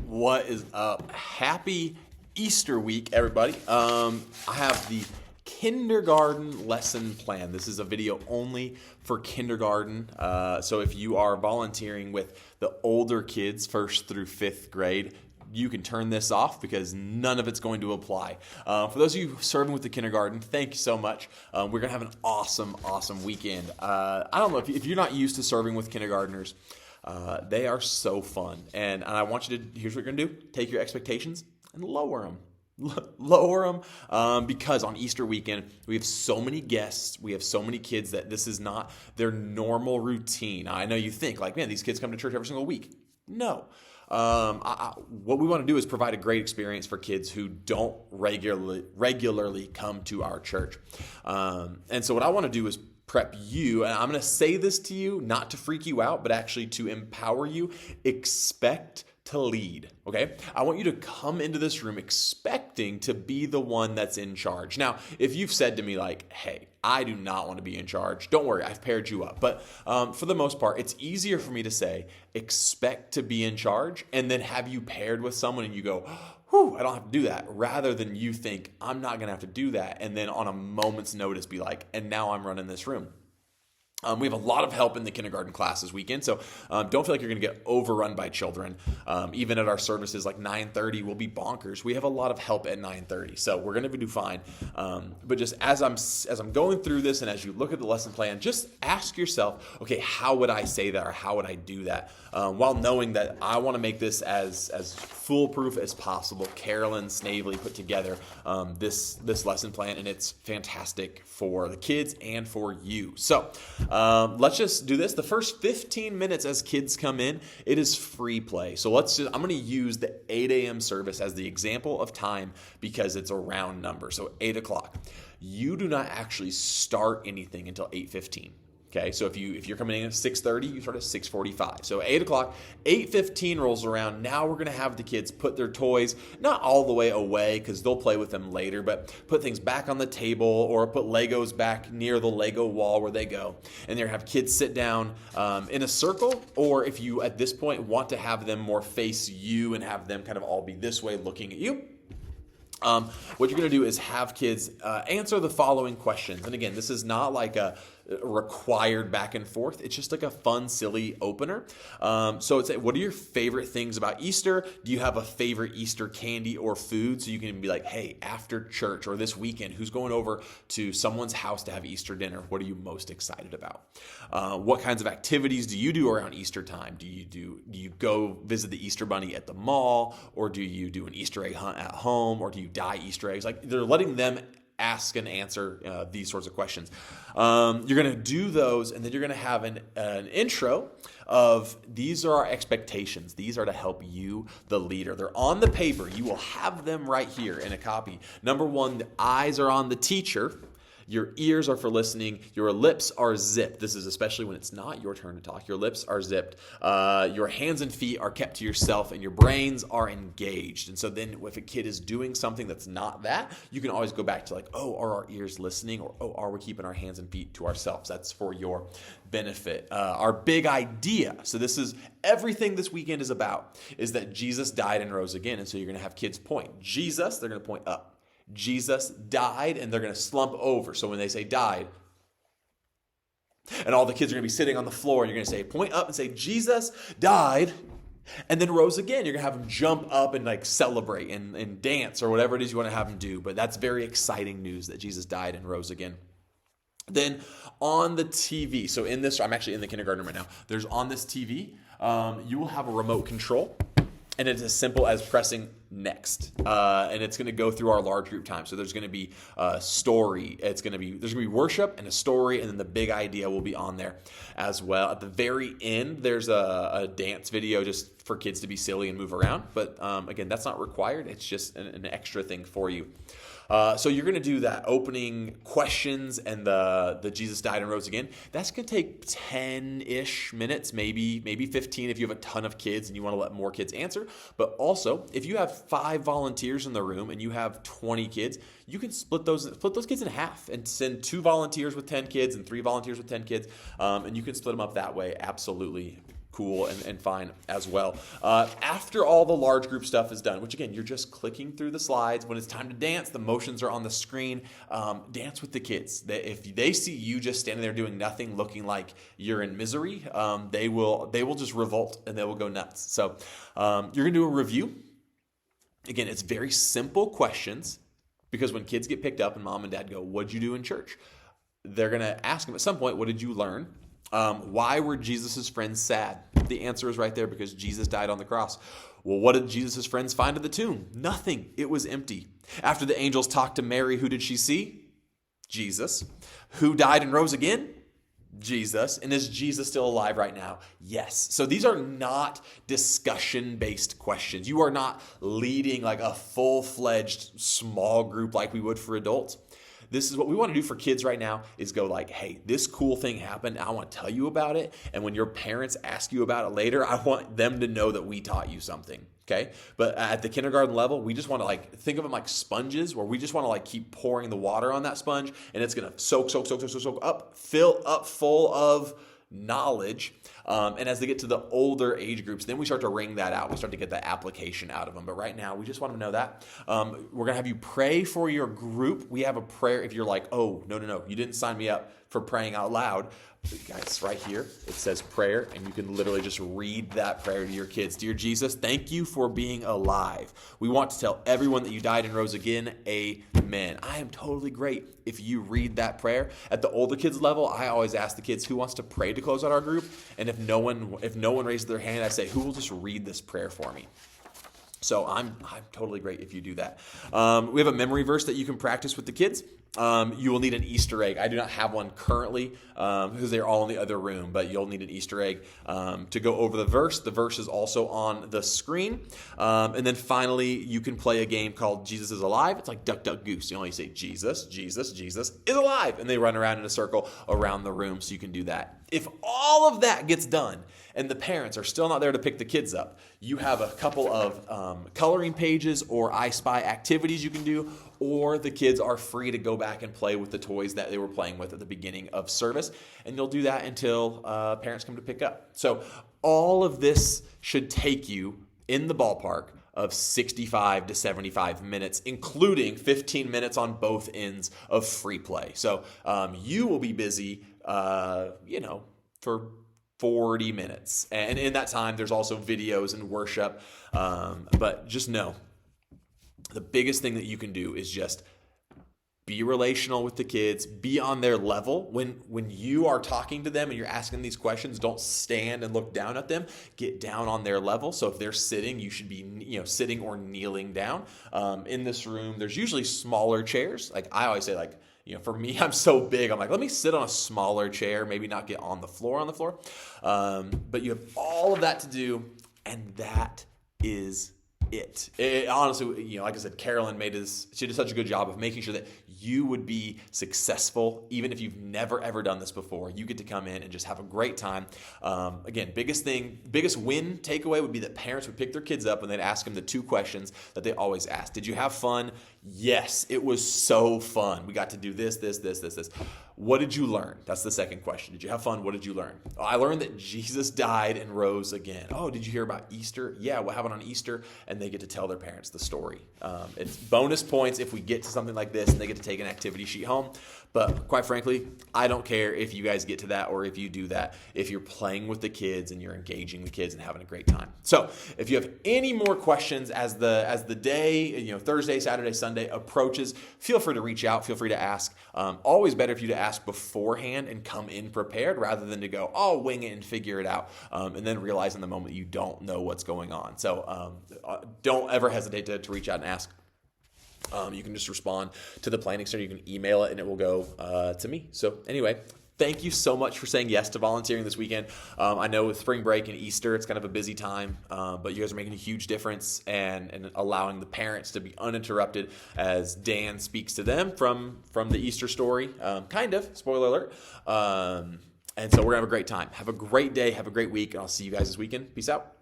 What is up? Happy Easter week, everybody. I have the kindergarten lesson plan. This is a video only for kindergarten. So if you are volunteering with the older kids, 1st through 5th grade, you can turn this off because none of it's going to apply. For those of you serving with the kindergarten, thank you so much. We're going to have an awesome weekend. I don't know if you're not used to serving with kindergartners. They are so fun. And I want you to, here's what you're going to do. Take your expectations and lower them. Lower them because on Easter weekend, we have so many guests. We have so many kids that this is not their normal routine. I know you think like, man, these kids come to church every single week. No. What we want to do is provide a great experience for kids who don't regularly come to our church. And so what I want to do is prep you, and I'm going to say this to you, not to freak you out, but actually to empower you. Expect to lead, okay? I want you to come into this room expecting to be the one that's in charge. Now, if you've said to me like, hey, I do not want to be in charge, don't worry, I've paired you up. But for the most part, it's easier for me to say, expect to be in charge, and then have you paired with someone and you go, whew, I don't have to do that, rather than you think, I'm not going to have to do that, and then on a moment's notice be like, and now I'm running this room. We have a lot of help in the kindergarten class this weekend, so don't feel like you're going to get overrun by children. Even at our services like 9:30 will be bonkers. We have a lot of help at 9:30, so we're going to do fine. But just as I'm going through this and as you look at the lesson plan, just ask yourself, okay, how would I say that or how would I do that? While knowing that I want to make this as foolproof as possible. Carolyn Snavely put together this lesson plan, and it's fantastic for the kids and for you. So let's just do this. The first 15 minutes as kids come in, it is free play. So I'm going to use the 8 a.m. service as the example of time because it's a round number. So 8 o'clock. You do not actually start anything until 8:15. Okay, so if you're coming in at 6:30, you start at 6:45. So 8 o'clock, 8:15 rolls around. Now we're going to have the kids put their toys, not all the way away because they'll play with them later, but put things back on the table or put Legos back near the Lego wall where they go. And they're have kids sit down in a circle, or if you at this point want to have them more face you and have them kind of all be this way looking at you. What you're going to do is have kids answer the following questions. And again, this is not like a required back and forth. It's just like a fun, silly opener. So it's what are your favorite things about Easter? Do you have a favorite Easter candy or food? So you can be like, hey, after church or this weekend, who's going over to someone's house to have Easter dinner? What are you most excited about? What kinds of activities do you do around Easter time? Do you go visit the Easter bunny at the mall, or do you do an Easter egg hunt at home, or do you dye Easter eggs? Like they're letting them ask and answer these sorts of questions. You're going to do those, and then you're going to have an intro of these are our expectations. These are to help you, the leader. They're on the paper. You will have them right here in a copy. Number one, the eyes are on the teacher. Your ears are for listening. Your lips are zipped. This is especially when it's not your turn to talk. Your lips are zipped. Your hands and feet are kept to yourself, and your brains are engaged. And so then if a kid is doing something that's not that, you can always go back to like, oh, are our ears listening? Or, oh, are we keeping our hands and feet to ourselves? That's for your benefit. Our big idea, so this is everything this weekend is about, is that Jesus died and rose again. And so you're going to have kids point. Jesus, they're going to point up. Jesus died, and they're going to slump over. So when they say died, and all the kids are going to be sitting on the floor, and you're going to say, point up and say, Jesus died, and then rose again. You're going to have them jump up and like celebrate and dance or whatever it is you want to have them do. But that's very exciting news that Jesus died and rose again. Then on the TV, so in this, I'm actually in the kindergarten right now. There's on this TV, you will have a remote control. And it's as simple as pressing next. And it's going to go through our large group time. So there's going to be a story. There's going to be worship and a story. And then the big idea will be on there as well. At the very end, there's a dance video just for kids to be silly and move around. But again, that's not required. It's just an extra thing for you. So you're going to do that opening questions and the Jesus died and rose again. That's going to take 10-ish minutes, maybe 15 if you have a ton of kids and you want to let more kids answer. But also, if you have 5 volunteers in the room and you have 20 kids, you can split those kids in half and send 2 volunteers with 10 kids and 3 volunteers with 10 kids, and you can split them up that way. Absolutely cool and fine as well. After all the large group stuff is done, which again, you're just clicking through the slides. When it's time to dance, the motions are on the screen. Dance with the kids. If they see you just standing there doing nothing, looking like you're in misery, they will just revolt and they will go nuts. So you're going to do a review. Again, it's very simple questions, because when kids get picked up and mom and dad go, "What'd you do in church?" They're going to ask them at some point, "What did you learn?" Why were Jesus' friends sad? The answer is right there, because Jesus died on the cross. Well, what did Jesus' friends find at the tomb? Nothing. It was empty. After the angels talked to Mary, who did she see? Jesus. Who died and rose again? Jesus. And is Jesus still alive right now? Yes. So these are not discussion-based questions. You are not leading like a full-fledged small group like we would for adults. This is what we want to do for kids right now, is go like, "Hey, this cool thing happened. I want to tell you about it. And when your parents ask you about it later, I want them to know that we taught you something." Okay. But at the kindergarten level, we just want to like think of them like sponges, where we just want to like keep pouring the water on that sponge, and it's going to soak up, fill up full of knowledge. And as they get to the older age groups, then we start to wring that out. We start to get the application out of them. But right now, we just want them to know that. We're going to have you pray for your group. We have a prayer. If you're like, "Oh, no, you didn't sign me up for praying out loud." Guys, right here, it says prayer, and you can literally just read that prayer to your kids. "Dear Jesus, thank you for being alive. We want to tell everyone that you died and rose again. Amen." I am totally great if you read that prayer. At the older kids level, I always ask the kids, "Who wants to pray to close out our group?" And if no one raises their hand, I say, "Who will just read this prayer for me?" So I'm totally great if you do that. We have a memory verse that you can practice with the kids. You will need an Easter egg. I do not have one currently because they're all in the other room, but you'll need an Easter egg to go over the verse. The verse is also on the screen. And then finally, you can play a game called Jesus is Alive. It's like Duck, Duck, Goose. You only say Jesus, Jesus, Jesus is alive. And they run around in a circle around the room, so you can do that. If all of that gets done and the parents are still not there to pick the kids up, you have a couple of coloring pages or I Spy activities you can do, or the kids are free to go back and play with the toys that they were playing with at the beginning of service, and you'll do that until parents come to pick up. So all of this should take you in the ballpark of 65 to 75 minutes, including 15 minutes on both ends of free play. So you will be busy, for 40 minutes. And in that time, there's also videos and worship. But just know, the biggest thing that you can do is just be relational with the kids, be on their level. When you are talking to them and you're asking these questions, don't stand and look down at them. Get down on their level. So if they're sitting, you should be sitting or kneeling down. In this room, there's usually smaller chairs. Like I always say, for me, I'm so big. I'm like, let me sit on a smaller chair, maybe not get on the floor. But you have all of that to do, and that is it. Honestly, like I said, Carolyn she did such a good job of making sure that you would be successful, even if you've never, ever done this before. You get to come in and just have a great time. Again, biggest win takeaway would be that parents would pick their kids up and they'd ask them the two questions that they always ask. Did you have fun? Yes, it was so fun. We got to do this. What did you learn? That's the second question. Did you have fun? What did you learn? Oh, I learned that Jesus died and rose again. Oh, did you hear about Easter? Yeah, what happened on Easter? And they get to tell their parents the story. It's bonus points if we get to something like this and they get to take an activity sheet home. But quite frankly, I don't care if you guys get to that or if you do that, if you're playing with the kids and you're engaging the kids and having a great time. So if you have any more questions as the day, Thursday, Saturday, Sunday approaches, feel free to reach out. Feel free to ask. Always better for you to ask beforehand and come in prepared rather than to go, "Oh, wing it and figure it out," and then realize in the moment you don't know what's going on. So don't ever hesitate to reach out and ask. You can just respond to the planning center. You can email it and it will go to me. So anyway, thank you so much for saying yes to volunteering this weekend. I know with spring break and Easter, it's kind of a busy time, but you guys are making a huge difference and allowing the parents to be uninterrupted as Dan speaks to them from the Easter story, kind of, spoiler alert. And so we're going to have a great time. Have a great day. Have a great week. And I'll see you guys this weekend. Peace out.